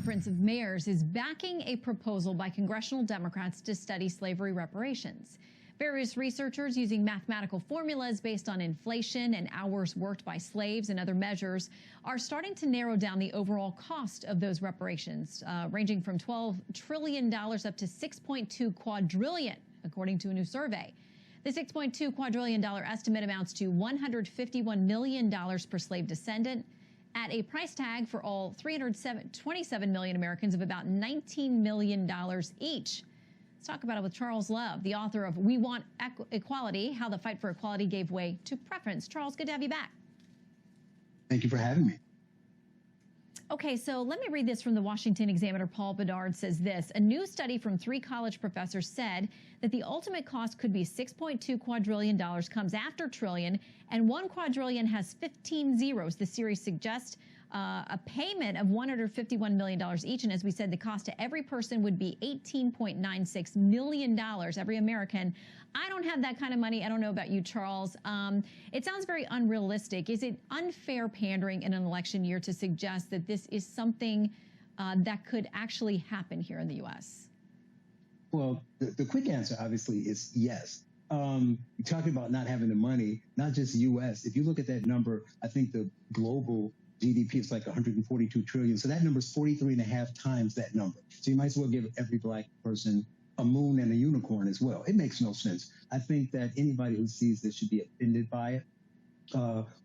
Conference of Mayors is backing a proposal by congressional Democrats to study slavery reparations. Various researchers using mathematical formulas based on inflation and hours worked by slaves and other measures are starting to narrow down the overall cost of those reparations, ranging from $12 trillion up to $6.2 quadrillion, according to a new survey. The $6.2 quadrillion estimate amounts to $151 million per slave descendant, at a price tag for all 327 million Americans of about $19 million each. Let's talk about it with Charles Love, the author of We Want Equality, How the Fight for Equality Gave Way to Preference. Charles, good to have you back. Thank you for having me. Okay, so let me read this from the Washington Examiner. Paul Bedard says this: a new study from 3 college professors said that the ultimate cost could be $6.2 quadrillion, comes after trillion, and 1 quadrillion has 15 zeros. The series suggests a payment of $151 million each, and as we said, the cost to every person would be $18.96 million, every American. I don't have that kind of money. I don't know about you, Charles. It sounds very unrealistic. Is it unfair pandering in an election year to suggest that this is something that could actually happen here in the U.S.? Well, the quick answer, obviously, is yes. You're talking about not having the money, not just U.S. If you look at that number, I think the global GDP is like 142 trillion. So that number is 43 and a half times that number. So you might as well give every black person a moon and a unicorn as well. It makes no sense. I think that anybody who sees this should be offended by it.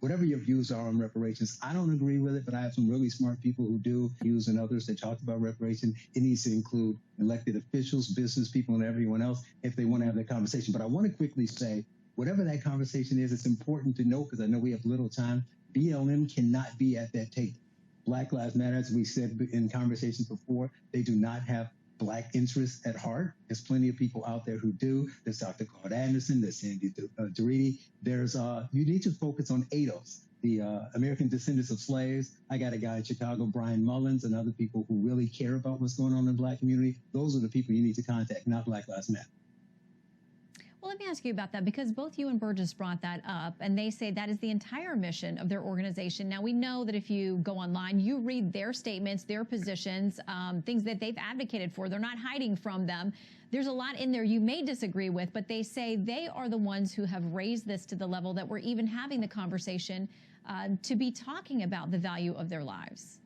Whatever your views are on reparations, I don't agree with it, but I have some really smart people who do, views and others that talk about reparation. It needs to include elected officials, business people, and everyone else if they want to have that conversation. But I want to quickly say, whatever that conversation is, it's important to know, because I know we have little time, BLM cannot be at that table. Black Lives Matter, as we said in conversations before, they do not have black interests at heart. There's plenty of people out there who do. There's Dr. Claude Anderson, there's Sandy Durriti. You need to focus on ADOS, the American Descendants of Slaves. I got a guy in Chicago, Brian Mullins, and other people who really care about what's going on in the black community. Those are the people you need to contact, not Black Lives Matter. Well, let me ask you about that, because both you and Burgess brought that up, and they say that is the entire mission of their organization. Now, we know that if you go online, you read their statements, their positions, things that they've advocated for. They're not hiding from them. There's a lot in there you may disagree with, but they say they are the ones who have raised this to the level that we're even having the conversation to be talking about the value of their lives.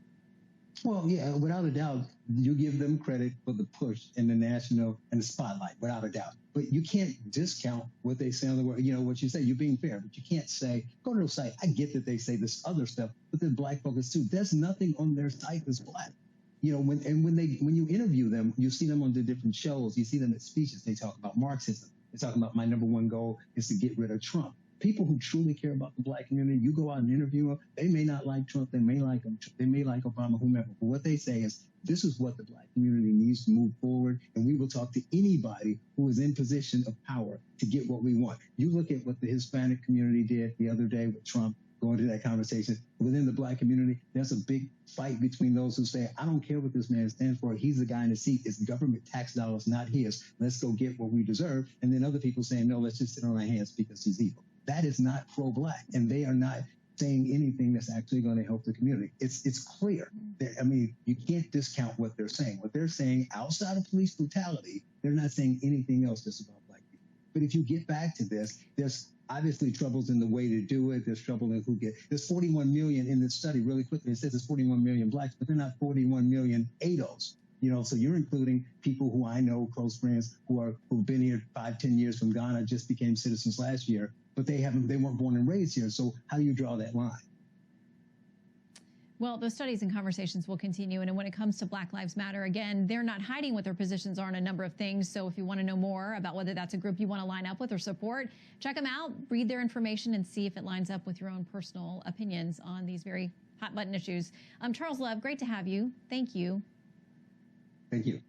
Well, yeah, without a doubt, you give them credit for the push in the national and the spotlight, without a doubt. But you can't discount what they say on the word. You know, what you say, you're being fair, but you can't say, go to the site. I get that they say this other stuff, but they're black focused too. There's nothing on their site that's black. You know, when you interview them, you see them on the different shows, you see them at speeches, they talk about Marxism. They're talking about my #1 goal is to get rid of Trump. People who truly care about the black community, you go out and interview them, they may not like Trump, they may like him, they may like Obama, whomever, but what they say is, this is what the black community needs to move forward, and we will talk to anybody who is in position of power to get what we want. You look at what the Hispanic community did the other day with Trump, going to that conversation. Within the black community, there's a big fight between those who say, I don't care what this man stands for. He's the guy in the seat. It's government tax dollars, not his. Let's go get what we deserve. And then other people saying, no, let's just sit on our hands because he's evil. That is not pro-black, and they are not saying anything that's actually going to help the community. It's clear. I mean, you can't discount what they're saying. What they're saying outside of police brutality, they're not saying anything else that's about black people. But if you get back to this, there's obviously troubles in the way to do it. There's trouble in there's 41 million in this study. Really quickly, it says there's 41 million blacks, but they're not 41 million ADOS. You know, so you're including people who I know, close friends, who've been here 5-10 years from Ghana, just became citizens last year, but they weren't born and raised here. So how do you draw that line? Well, those studies and conversations will continue. And when it comes to Black Lives Matter, again, they're not hiding what their positions are on a number of things. So if you want to know more about whether that's a group you want to line up with or support, check them out, read their information, and see if it lines up with your own personal opinions on these very hot button issues. Charles Love, great to have you. Thank you. Thank you.